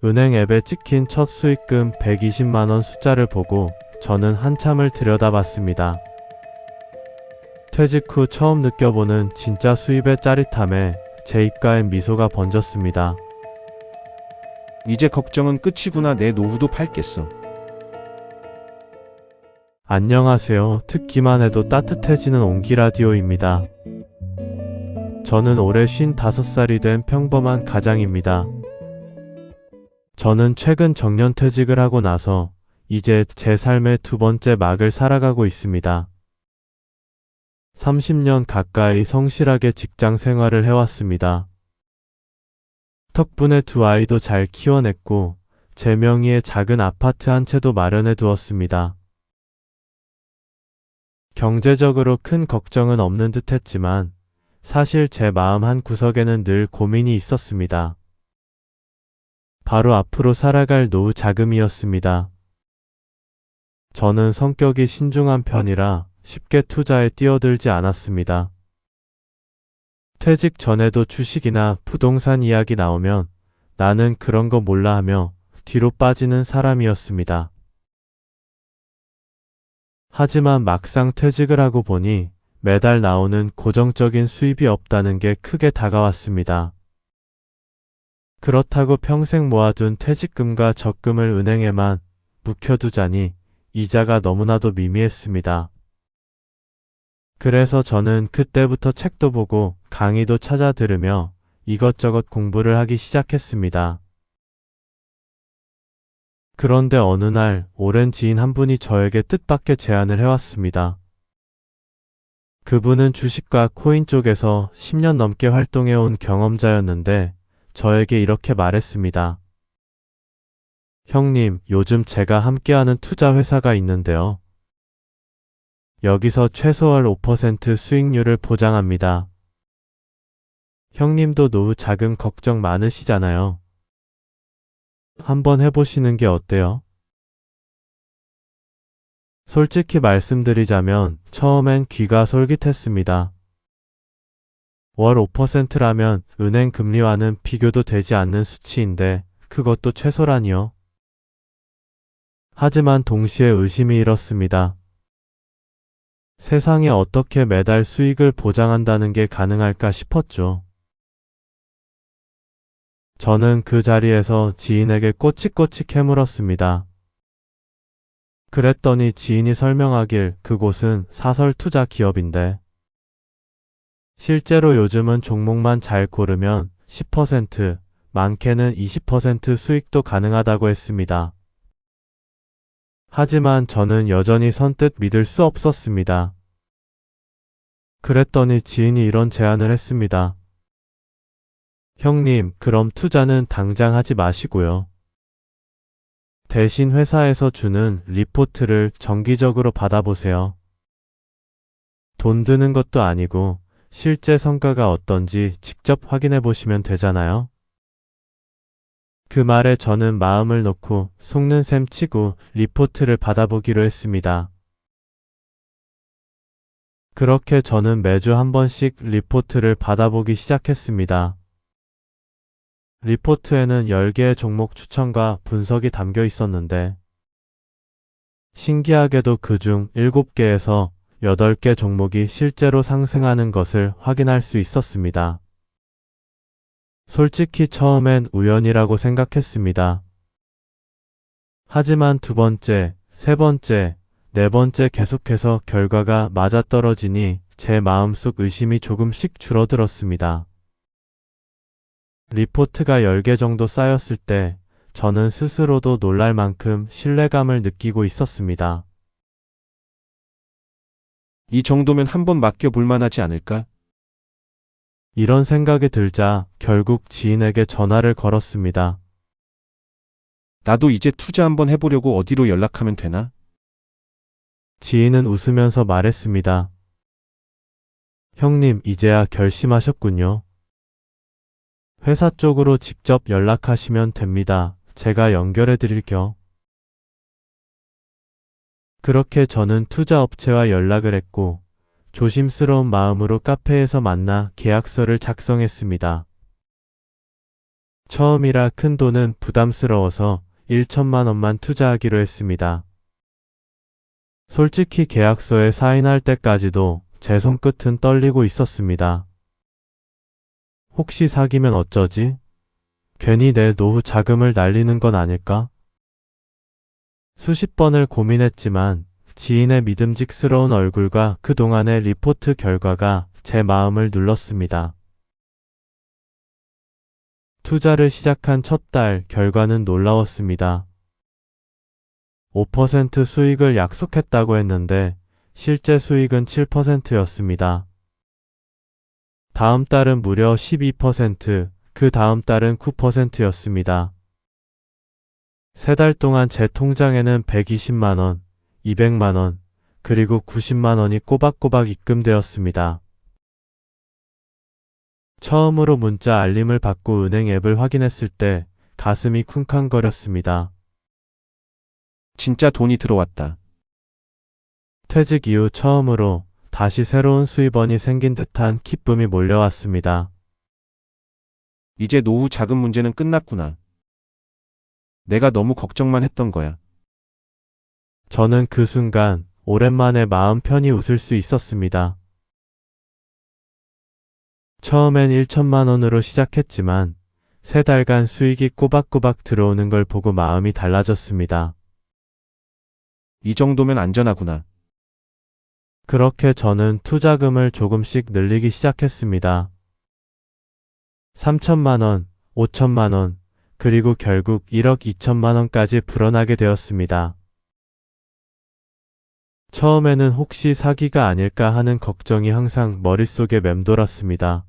은행 앱에 찍힌 첫 수익금 120만원 숫자를 보고 저는 한참을 들여다봤습니다. 퇴직 후 처음 느껴보는 진짜 수입의 짜릿함에 제 입가엔 미소가 번졌습니다. 이제 걱정은 끝이구나. 내 노후도 팔겠어. 안녕하세요. 듣기만 해도 따뜻해지는 온기라디오입니다. 저는 올해 55살이 된 평범한 가장입니다. 저는 최근 정년퇴직을 하고 나서 이제 제 삶의 두 번째 막을 살아가고 있습니다. 30년 가까이 성실하게 직장 생활을 해왔습니다. 덕분에 두 아이도 잘 키워냈고 제 명의의 작은 아파트 한 채도 마련해 두었습니다. 경제적으로 큰 걱정은 없는 듯 했지만 사실 제 마음 한 구석에는 늘 고민이 있었습니다. 바로 앞으로 살아갈 노후 자금이었습니다. 저는 성격이 신중한 편이라 쉽게 투자에 뛰어들지 않았습니다. 퇴직 전에도 주식이나 부동산 이야기 나오면 나는 그런 거 몰라 하며 뒤로 빠지는 사람이었습니다. 하지만 막상 퇴직을 하고 보니 매달 나오는 고정적인 수입이 없다는 게 크게 다가왔습니다. 그렇다고 평생 모아둔 퇴직금과 적금을 은행에만 묵혀두자니 이자가 너무나도 미미했습니다. 그래서 저는 그때부터 책도 보고 강의도 찾아 들으며 이것저것 공부를 하기 시작했습니다. 그런데 어느 날 오랜 지인 한 분이 저에게 뜻밖의 제안을 해왔습니다. 그분은 주식과 코인 쪽에서 10년 넘게 활동해온 경험자였는데 저에게 이렇게 말했습니다. 형님, 요즘 제가 함께하는 투자 회사가 있는데요. 여기서 최소월 5% 수익률을 보장합니다. 형님도 노후 자금 걱정 많으시잖아요. 한번 해보시는 게 어때요? 솔직히 말씀드리자면 처음엔 귀가 솔깃했습니다. 월 5%라면 은행 금리와는 비교도 되지 않는 수치인데 그것도 최소라니요. 하지만 동시에 의심이 일었습니다. 세상에 어떻게 매달 수익을 보장한다는 게 가능할까 싶었죠. 저는 그 자리에서 지인에게 꼬치꼬치 캐물었습니다. 그랬더니 지인이 설명하길 그곳은 사설 투자 기업인데 실제로 요즘은 종목만 잘 고르면 10%, 많게는 20% 수익도 가능하다고 했습니다. 하지만 저는 여전히 선뜻 믿을 수 없었습니다. 그랬더니 지인이 이런 제안을 했습니다. 형님, 그럼 투자는 당장 하지 마시고요. 대신 회사에서 주는 리포트를 정기적으로 받아보세요. 돈 드는 것도 아니고 실제 성과가 어떤지 직접 확인해 보시면 되잖아요. 그 말에 저는 마음을 놓고 속는 셈 치고 리포트를 받아보기로 했습니다. 그렇게 저는 매주 한 번씩 리포트를 받아보기 시작했습니다. 리포트에는 10개의 종목 추천과 분석이 담겨 있었는데 신기하게도 그중 7개에서 8개 종목이 실제로 상승하는 것을 확인할 수 있었습니다. 솔직히 처음엔 우연이라고 생각했습니다. 하지만 두 번째, 세 번째, 네 번째 계속해서 결과가 맞아떨어지니 제 마음속 의심이 조금씩 줄어들었습니다. 리포트가 10개 정도 쌓였을 때 저는 스스로도 놀랄 만큼 신뢰감을 느끼고 있었습니다. 이 정도면 한번 맡겨볼 만하지 않을까? 이런 생각이 들자 결국 지인에게 전화를 걸었습니다. 나도 이제 투자 한번 해보려고. 어디로 연락하면 되나? 지인은 웃으면서 말했습니다. 형님, 이제야 결심하셨군요. 회사 쪽으로 직접 연락하시면 됩니다. 제가 연결해 드릴게요. 그렇게 저는 투자업체와 연락을 했고 조심스러운 마음으로 카페에서 만나 계약서를 작성했습니다. 처음이라 큰 돈은 부담스러워서 1천만 원만 투자하기로 했습니다. 솔직히 계약서에 사인할 때까지도 제 손끝은 떨리고 있었습니다. 혹시 사기면 어쩌지? 괜히 내 노후 자금을 날리는 건 아닐까? 수십 번을 고민했지만 지인의 믿음직스러운 얼굴과 그동안의 리포트 결과가 제 마음을 눌렀습니다. 투자를 시작한 첫 달 결과는 놀라웠습니다. 5% 수익을 약속했다고 했는데 실제 수익은 7%였습니다. 다음 달은 무려 12%, 그 다음 달은 9%였습니다. 3달 동안 제 통장에는 120만 원, 200만 원, 그리고 90만 원이 꼬박꼬박 입금되었습니다. 처음으로 문자 알림을 받고 은행 앱을 확인했을 때 가슴이 쿵쾅거렸습니다. 진짜 돈이 들어왔다. 퇴직 이후 처음으로 다시 새로운 수입원이 생긴 듯한 기쁨이 몰려왔습니다. 이제 노후 자금 문제는 끝났구나. 내가 너무 걱정만 했던 거야. 저는 그 순간 오랜만에 마음 편히 웃을 수 있었습니다. 처음엔 1천만 원으로 시작했지만 3달간 수익이 꼬박꼬박 들어오는 걸 보고 마음이 달라졌습니다. 이 정도면 안전하구나. 그렇게 저는 투자금을 조금씩 늘리기 시작했습니다. 3천만 원, 5천만 원, 그리고 결국 1억 2천만 원까지 불어나게 되었습니다. 처음에는 혹시 사기가 아닐까 하는 걱정이 항상 머릿속에 맴돌았습니다.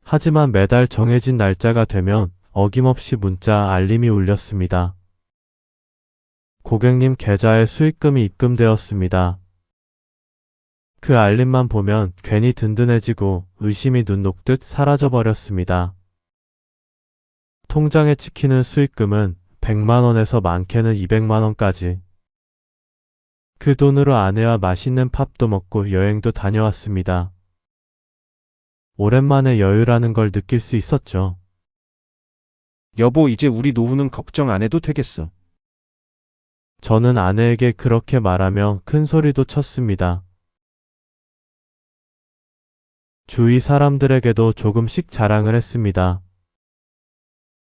하지만 매달 정해진 날짜가 되면 어김없이 문자 알림이 울렸습니다. 고객님 계좌에 수익금이 입금되었습니다. 그 알림만 보면 괜히 든든해지고 의심이 눈 녹듯 사라져버렸습니다. 통장에 찍히는 수익금은 100만 원에서 많게는 200만 원까지. 그 돈으로 아내와 맛있는 팝도 먹고 여행도 다녀왔습니다. 오랜만에 여유라는 걸 느낄 수 있었죠. 여보, 이제 우리 노후는 걱정 안 해도 되겠어. 저는 아내에게 그렇게 말하며 큰 소리도 쳤습니다. 주위 사람들에게도 조금씩 자랑을 했습니다.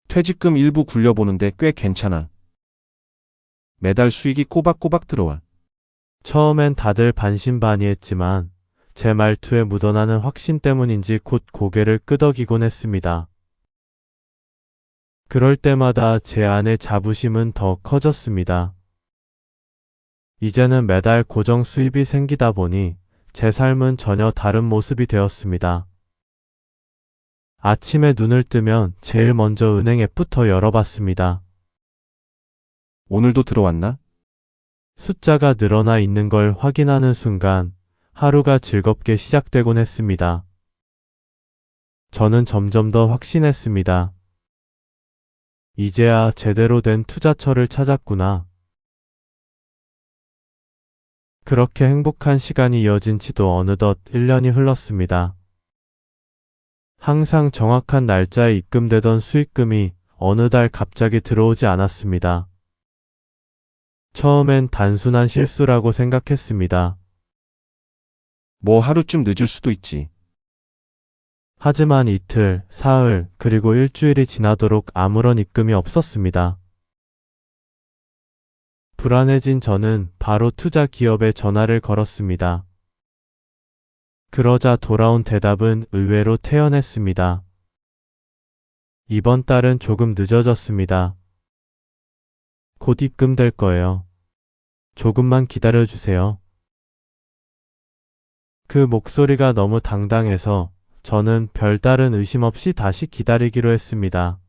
퇴직금 일부 굴려보는데 꽤 괜찮아. 매달 수익이 꼬박꼬박 들어와. 처음엔 다들 반신반의했지만 제 말투에 묻어나는 확신 때문인지 곧 고개를 끄덕이곤 했습니다. 그럴 때마다 제 안의 자부심은 더 커졌습니다. 이제는 매달 고정 수입이 생기다 보니 제 삶은 전혀 다른 모습이 되었습니다. 아침에 눈을 뜨면 제일 먼저 은행 앱부터 열어봤습니다. 오늘도 들어왔나? 숫자가 늘어나 있는 걸 확인하는 순간 하루가 즐겁게 시작되곤 했습니다. 저는 점점 더 확신했습니다. 이제야 제대로 된 투자처를 찾았구나. 그렇게 행복한 시간이 이어진 지도 어느덧 1년이 흘렀습니다. 항상 정확한 날짜에 입금되던 수익금이 어느 달 갑자기 들어오지 않았습니다. 처음엔 단순한 실수라고 생각했습니다. 뭐 하루쯤 늦을 수도 있지. 하지만 이틀, 사흘, 그리고 일주일이 지나도록 아무런 입금이 없었습니다. 불안해진 저는 바로 투자 기업에 전화를 걸었습니다. 그러자 돌아온 대답은 의외로 태연했습니다. 이번 달은 조금 늦어졌습니다. 곧 입금될 거예요. 조금만 기다려주세요. 그 목소리가 너무 당당해서 저는 별다른 의심 없이 다시 기다리기로 했습니다.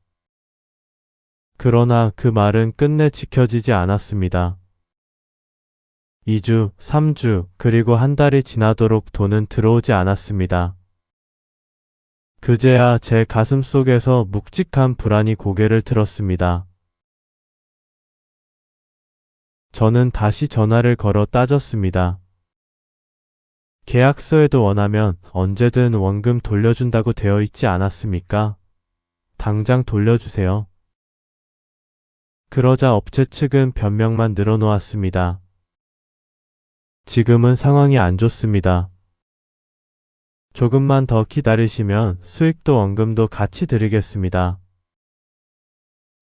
그러나 그 말은 끝내 지켜지지 않았습니다. 2주, 3주, 그리고 한 달이 지나도록 돈은 들어오지 않았습니다. 그제야 제 가슴 속에서 묵직한 불안이 고개를 들었습니다. 저는 다시 전화를 걸어 따졌습니다. 계약서에도 원하면 언제든 원금 돌려준다고 되어 있지 않았습니까? 당장 돌려주세요. 그러자 업체 측은 변명만 늘어놓았습니다. 지금은 상황이 안 좋습니다. 조금만 더 기다리시면 수익도 원금도 같이 드리겠습니다.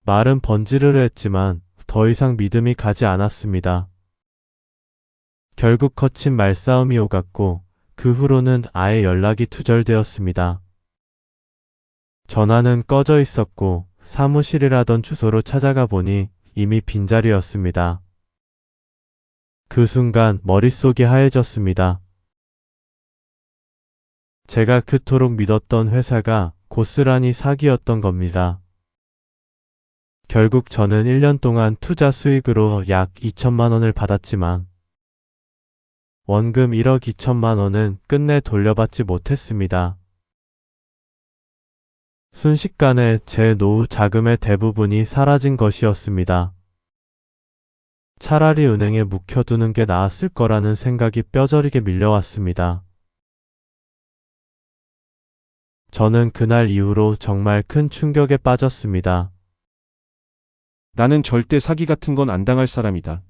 말은 번지르르 했지만 더 이상 믿음이 가지 않았습니다. 결국 거친 말싸움이 오갔고 그 후로는 아예 연락이 투절되었습니다. 전화는 꺼져 있었고 사무실이라던 주소로 찾아가 보니 이미 빈자리였습니다. 그 순간 머릿속이 하얘졌습니다. 제가 그토록 믿었던 회사가 고스란히 사기였던 겁니다. 결국 저는 1년 동안 투자 수익으로 약 2천만 원을 받았지만 원금 1억 2천만 원은 끝내 돌려받지 못했습니다. 순식간에 제 노후 자금의 대부분이 사라진 것이었습니다. 차라리 은행에 묵혀두는 게 나았을 거라는 생각이 뼈저리게 밀려왔습니다. 저는 그날 이후로 정말 큰 충격에 빠졌습니다. 나는 절대 사기 같은 건 안 당할 사람이다.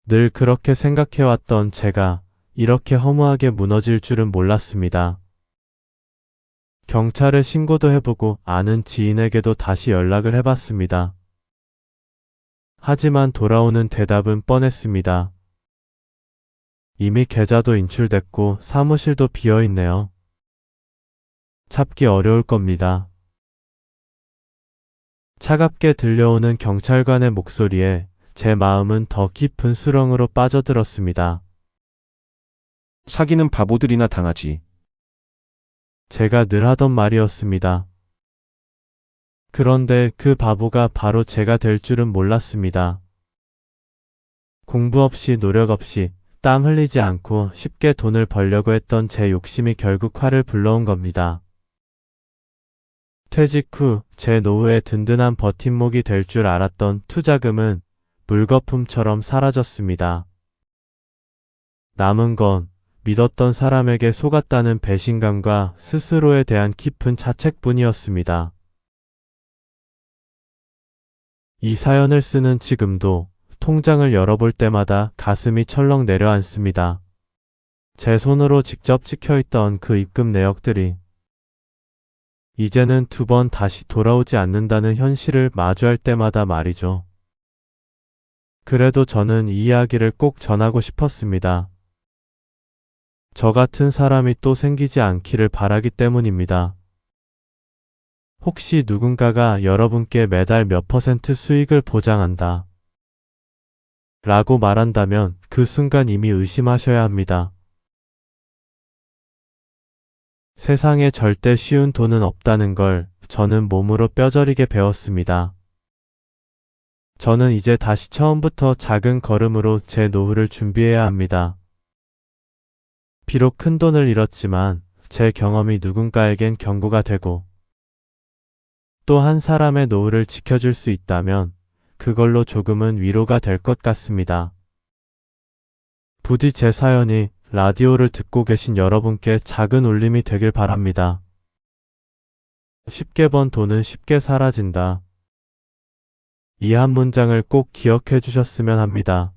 늘 그렇게 생각해왔던 제가 이렇게 허무하게 무너질 줄은 몰랐습니다. 경찰에 신고도 해보고 아는 지인에게도 다시 연락을 해봤습니다. 하지만 돌아오는 대답은 뻔했습니다. 이미 계좌도 인출됐고 사무실도 비어있네요. 찾기 어려울 겁니다. 차갑게 들려오는 경찰관의 목소리에 제 마음은 더 깊은 수렁으로 빠져들었습니다. 사기는 바보들이나 당하지. 제가 늘 하던 말이었습니다. 그런데 그 바보가 바로 제가 될 줄은 몰랐습니다. 공부 없이 노력 없이 땀 흘리지 않고 쉽게 돈을 벌려고 했던 제 욕심이 결국 화를 불러온 겁니다. 퇴직 후 제 노후의 든든한 버팀목이 될 줄 알았던 투자금은 물거품처럼 사라졌습니다. 남은 건 믿었던 사람에게 속았다는 배신감과 스스로에 대한 깊은 자책뿐이었습니다. 이 사연을 쓰는 지금도 통장을 열어볼 때마다 가슴이 철렁 내려앉습니다. 제 손으로 직접 찍혀있던 그 입금 내역들이 이제는 2번 다시 돌아오지 않는다는 현실을 마주할 때마다 말이죠. 그래도 저는 이 이야기를 꼭 전하고 싶었습니다. 저 같은 사람이 또 생기지 않기를 바라기 때문입니다. 혹시 누군가가 여러분께 매달 몇 % 수익을 보장한다 라고 말한다면 그 순간 이미 의심하셔야 합니다. 세상에 절대 쉬운 돈은 없다는 걸 저는 몸으로 뼈저리게 배웠습니다. 저는 이제 다시 처음부터 작은 걸음으로 제 노후를 준비해야 합니다. 비록 큰 돈을 잃었지만 제 경험이 누군가에겐 경고가 되고 또 한 사람의 노후를 지켜줄 수 있다면 그걸로 조금은 위로가 될 것 같습니다. 부디 제 사연이 라디오를 듣고 계신 여러분께 작은 울림이 되길 바랍니다. 쉽게 번 돈은 쉽게 사라진다. 이 한 문장을 꼭 기억해 주셨으면 합니다.